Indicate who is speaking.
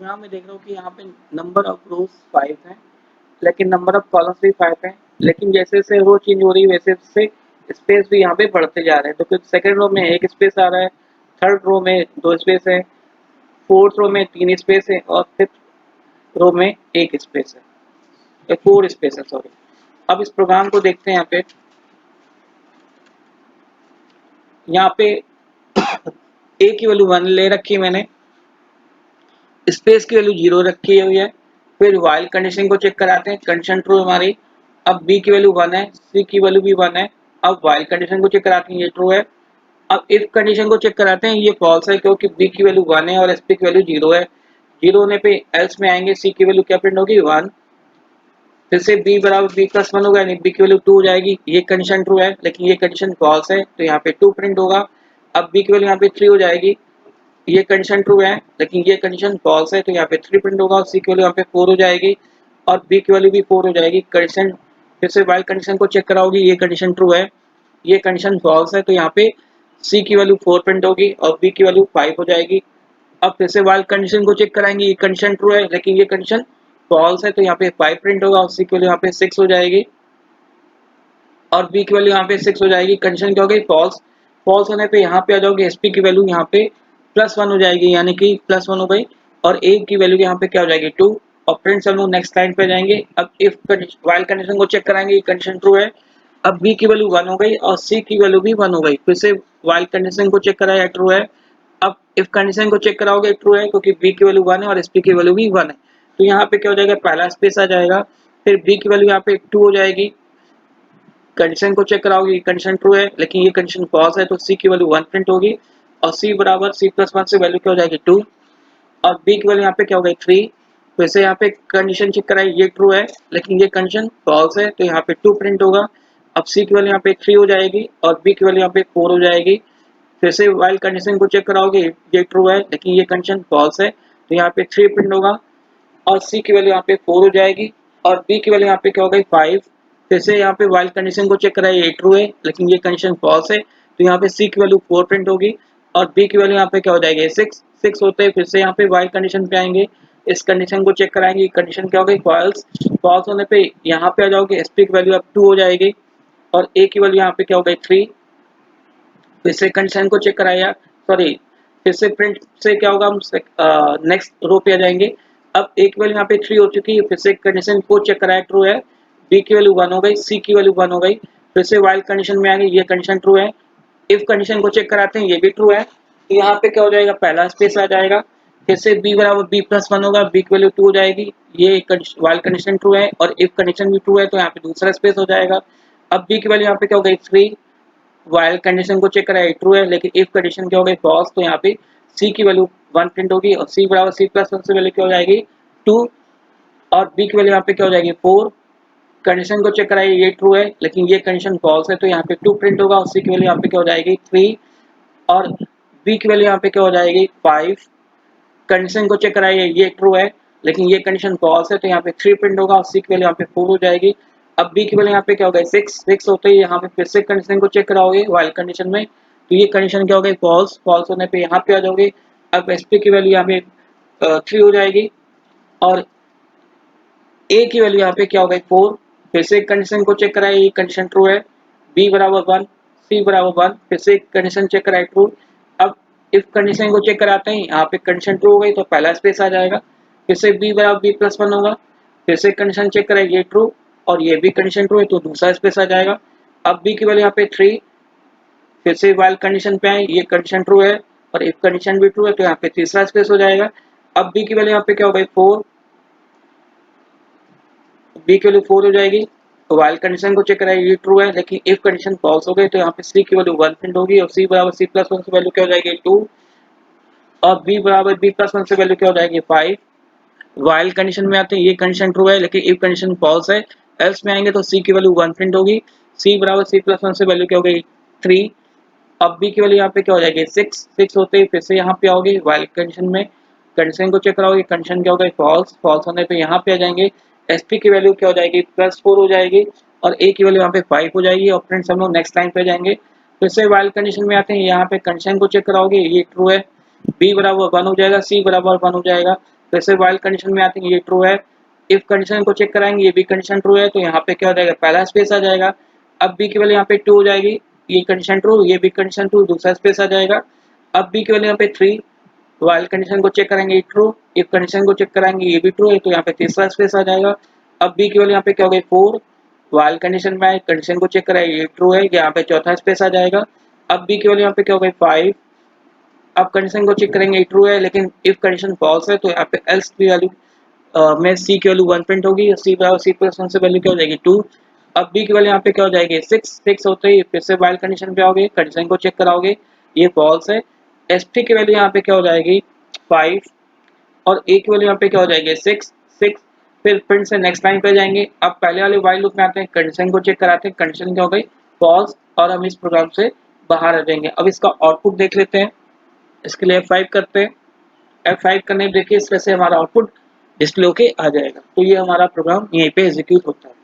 Speaker 1: यहाँ मैं देख रहा हूँ कि यहाँ पे नंबर ऑफ रोज 5 है, लेकिन नंबर ऑफ कॉलम्स भी 5 है, लेकिन जैसे जैसे रो चेंज हो रही है वैसे वैसे स्पेस भी यहाँ पे बढ़ते जा रहे हैं। तो फिर सेकंड रो में एक स्पेस आ रहा है, थर्ड रो में 2 स्पेस है, फोर्थ रो में 3 स्पेस है और फिफ्थ रो में 1 स्पेस है, 4 स्पेस है सॉरी। अब इस प्रोग्राम को देखते हैं। यहाँ पे ए की वैल्यू 1 ले रखी है मैंने, स्पेस की वैल्यू 0 रखी हुई है। फिर व्हाइल कंडीशन को चेक कराते हैं, कंडीशन ट्रू हमारी। अब बी की वैल्यू 1 है, सी की वैल्यू भी 1 है। अब व्हाइल कंडीशन को चेक कराते हैं, ये ट्रू है। अब इफ कंडीशन को चेक कराते हैं, ये फॉल्स है क्योंकि बी की वैल्यू 1 है और एसपी की वैल्यू 0 है। 0 होने पे एल्स में आएंगे, सी की वैल्यू क्या प्रिंट होगी 1। फिर से बी बराबर बी प्लस 1 होगा, यानी बी की वैल्यू 2 हो जाएगी। ये कंडीशन ट्रू है, लेकिन ये कंडीशन फॉल्स है, तो यहाँ पे 2 प्रिंट होगा। अब बी की वैल्यू यहाँ पे 3 हो जाएगी। ये कंडीशन ट्रू है, लेकिन ये कंडीशन फॉल्स है, तो यहाँ पे 3 प्रिंट होगा। सी की वैल्यू यहाँ पे 4 हो जाएगी और बी की वैल्यू भी 4 हो जाएगी। कंडीशन फिर से वाइल कंडीशन को चेक कराओगी, ये कंडीशन ट्रू है, ये कंडीशन फॉल्स है, तो यहाँ पे सी की वैल्यू 4 प्रिंट होगी और बी की वैल्यू 5 हो जाएगी। अब फिर से वाइल कंडीशन को चेक कराएंगे, ये कंडीशन ट्रू है, लेकिन ये कंडीशन फॉल्स है, तो यहाँ पे 5 प्रिंट होगा और सी की वैल्यू यहाँ पे 6 हो जाएगी और बी की वैल्यू यहाँ पे 6 हो जाएगी। कंडीशन क्या हो गई फॉल्स। फॉल्स होने पे यहाँ पे आ जाओगे, एसपी की वैल्यू यहाँ पे +1 हो जाएगी, यानी कि +1 हो गई और ए की वैल्यू यहाँ पे क्या हो जाएगी 2। और फ्रेंड्स हम लोग नेक्स्ट लाइन पे जाएंगे। अब इफ वाइल कंडीशन को चेक कराएंगे, ये कंडीशन ट्रू है। अब बी की वैल्यू 1 हो गई और सी की वैल्यू भी 1 हो गई। फिर से वाइल कंडीशन को चेक कराया, ट्रू है। अब इफ कंडीशन को चेक कराओगे, ट्रू है क्योंकि बी की वैल्यू 1 है और एसपी की वैल्यू भी 1 है, तो यहाँ पे क्या हो जाएगा, पहला स्पेस आ जाएगा। फिर बी की वैल्यू यहाँ पे 2 हो जाएगी। कंडीशन को चेक कराओगे, कंडीशन ट्रू है, लेकिन ये कंडीशन फॉल्स है, तो सी की वैल्यू 1 प्रिंट होगी और सी बराबर सी प्लस 1 से वैल्यू क्या हो जाएगी 2 और बी की वैल्यू यहाँ पे क्या हो गई 3। फिर से यहाँ पे कंडीशन चेक कराई, ये ट्रू है, लेकिन ये कंडीशन फॉल्स है, तो यहाँ पे 2 प्रिंट होगा। अब सी की वैल्यू यहाँ पे 3 हो जाएगी और बी की वैल्यू यहाँ पे 4 हो जाएगी। फिर से वाइल कंडीशन को चेक कराओगे, ये ट्रू है, लेकिन ये कंडीशन फॉल्स है, तो यहाँ पे 3 प्रिंट होगा और सी की वैल्यू यहाँ पे 4 हो जाएगी और बी की वैल्यू यहाँ पे क्या हो गई 5। फिर से यहाँ पे वाइल कंडीशन को चेक कराइए, ये ट्रू है, लेकिन ये कंडीशन फॉल्स है, तो यहाँ पे सी की वैल्यू 4 प्रिंट होगी और बी की वैल्यू यहाँ पे क्या हो जाएगी 6 होते हैं। फिर से यहाँ पे वाइल कंडीशन पे आएंगे, इस कंडीशन को चेक कराएंगे, कंडीशन क्या हो गई फॉल्स। फॉल्स होने पे यहाँ पे आ जाओगे, एस पी की वैल्यू अब 2 हो जाएगी और ए की वैल्यू यहाँ पे क्या हो गई 3। फिर से कंडीशन को चेक कराया, सॉरी फिर से प्रिंट से क्या होगा, हम नेक्स्ट रो पे आ जाएंगे। अब ए की वैल्यू यहाँ पे 3 हो चुकी है। फिर से कंडीशन को चेक कराया, ट्रू है, बी की वैल्यू 1 हो गई, सी की वैल्यू 1 हो गई। फिर से वाइल कंडीशन में आ गई, ये कंडीशन ट्रू है। इफ कंडीशन को चेक कराते हैं, ये भी ट्रू है, तो यहाँ पे क्या हो जाएगा, पहला स्पेस आ जाएगा। फिर से बी बराबर बी प्लस 1 होगा, बी की वैल्यू 2 हो जाएगी, ये वाइल कंडीशन ट्रू है और इफ कंडीशन भी ट्रू है, तो यहाँ पे दूसरा स्पेस हो जाएगा। अब बी की वैल्यू यहाँ पे क्या हो गई 3। वाइल कंडीशन को चेक कराया, ट्रू है, लेकिन इफ कंडीशन क्या हो गई फॉल्स, तो यहाँ पे सी की वैल्यू 1 प्रिंट होगी और सी बराबर सी प्लस 1 से वैल्यू क्या हो जाएगी 2 और बी की वैल्यू यहाँ पे क्या हो जाएगी 4। कंडीशन को चेक कराइए, ये ट्रू है, लेकिन ये कंडीशन फॉल्स है, तो यहाँ पे 2 प्रिंट होगा और सी की वैल्यू यहाँ पे क्या हो जाएगी 3 और बी की वैल्यू यहाँ पे क्या हो जाएगी 5। कंडीशन को चेक कराइए, ये ट्रू है, लेकिन ये कंडीशन फॉल्स है, तो यहाँ पे 3 प्रिंट होगा और सी की वैल्यू यहाँ पे 4 हो जाएगी। अब बी की वैल्यू यहाँ पे क्या हो गई 6 होते ही यहाँ पे फिर से कंडीशन को चेक कराओगे वाइल कंडीशन में, तो ये कंडीशन क्या हो गई फॉल्स होने पे यहाँ पे आ जाओगे। अब एस पी की वैल्यू यहाँ पे 3 हो जाएगी और ए की वैल्यू यहाँ पे क्या हो गई 4। फिर से कंडीशन को चेक कराए, ये कंडीशन ट्रू है, बी बराबर 1 सी बराबर 1। फिर से कंडीशन चेक कराए, ट्रू। अब इफ कंडीशन को चेक कराते हैं, यहाँ पे कंडीशन ट्रू हो गई तो पहला स्पेस आ जाएगा। फिर से बी बराबर बी प्लस 1 होगा। फिर से कंडीशन चेक कराए, ये ट्रू और ये भी कंडीशन ट्रू है, तो दूसरा स्पेस आ जाएगा। अब बी की वैल्यू यहाँ पे 3। फिर से वाइल कंडीशन पे आए, ये कंडीशन ट्रू है और इफ कंडीशन भी ट्रू है, तो यहाँ पे तीसरा स्पेस हो जाएगा। अब बी की वैल्यू यहाँ पे क्या हो गई 4, बी की वैल्यू 4 हो जाएगी। तो वाइल कंडीशन को चेक कराइए, ये ट्रू है, लेकिन इफ कंडीशन फॉल्स हो गई, तो यहाँ पे सी की वैल्यू 1 प्रिंट होगी और सी बराबर सी प्लस 1 से वैल्यू क्या हो जाएगी 2 और बी बराबर बी प्लस 1 से वैल्यू क्या हो जाएगी 5। वाइल कंडीशन में आते हैं, ये कंडीशन ट्रू है, लेकिन इफ कंडीशन फॉल्स है। एल्स में आएंगे तो सी की वैल्यू 1 प्रिंट होगी, सी बराबर सी प्लस 1 से वैल्यू क्या हो गई 3। अब बी की वैल्यू यहाँ पे क्या हो जाएगी 6 होते ही फिर से यहाँ पे आओगे वाइल कंडीशन में, कंडीशन को चेक कराओगे, कंडीशन क्या हो गई फॉल्स होने पे यहाँ पे आ जाएंगे। एस पी की वैल्यू क्या हो जाएगी +4 हो जाएगी और ए की वैल्यू यहाँ पे 5 हो जाएगी। और फ्रेंड्स हम लोग नेक्स्ट लाइन पे जाएंगे, फिर से वाइल कंडीशन में आते हैं, यहाँ पे कंडीशन को चेक कराओगे, ये ट्रू है, बी बराबर 1 हो जाएगा, सी बराबर 1 हो जाएगा। फिर से वाइल कंडीशन में आते हैं, ये ट्रू है। इफ कंडीशन को चेक कराएंगे, ये भी कंडीशन ट्रू है, तो यहाँ पे क्या हो जाएगा, पहला स्पेस आ जाएगा। अब बी की वैल्यू यहाँ पे 2 हो जाएगी, ये कंडीशन ट्रू, ये भी कंडीशन ट्रू, दूसरा स्पेस आ जाएगा। अब बी की वैल्यू यहाँ पे 3, वाइल कंडीशन को चेक करेंगे, ये ट्रू। इफ कंडीशन को चेक कराएंगे, ये भी ट्रू है, तो यहाँ पे तीसरा स्पेस आ जाएगा। अब बी की वैल्यू यहाँ पे क्या हो गई 4, वाइल कंडीशन में आए, कंडीशन को चेक कराएंगे, ये ट्रू है, यहाँ पे चौथा स्पेस आ जाएगा। अब बी की वैल्यू यहाँ पे क्या हो गई 5, अब कंडीशन को चेक करेंगे, ट्रू है, लेकिन इफ कंडीशन फॉल्स है तो यहाँ पे एल्स की वैल्यू में सी की वैल्यू 1 प्रिंट होगी, सी प्लस 1 से वैल्यू क्या हो जाएगी 2। अब बी की वैल्यू यहाँ पे क्या हो जाएगी 6 होते ही फिर से वाइल कंडीशन पे आओगे, कंडीशन को चेक कराओगे, ये फॉल्स है। एस टी की वैल्यू यहाँ पे क्या हो जाएगी 5 और ए की वैल्यू यहाँ पे क्या हो जाएगी 6। फिर से नेक्स्ट लाइन पे जाएंगे। अब पहले वाले वाइल लूप में आते हैं, कंडीशन को चेक कराते हैं, कंडीशन क्या हो गई फॉल्स, और हम इस प्रोग्राम से बाहर आ जाएंगे। अब इसका आउटपुट देख लेते हैं। इसके लिए F5 करते हैं। F5 करने देखिए इस तरह से हमारा आउटपुट डिस्प्ले होके आ जाएगा। तो ये हमारा प्रोग्राम यहीं पे एग्जीक्यूट होता है।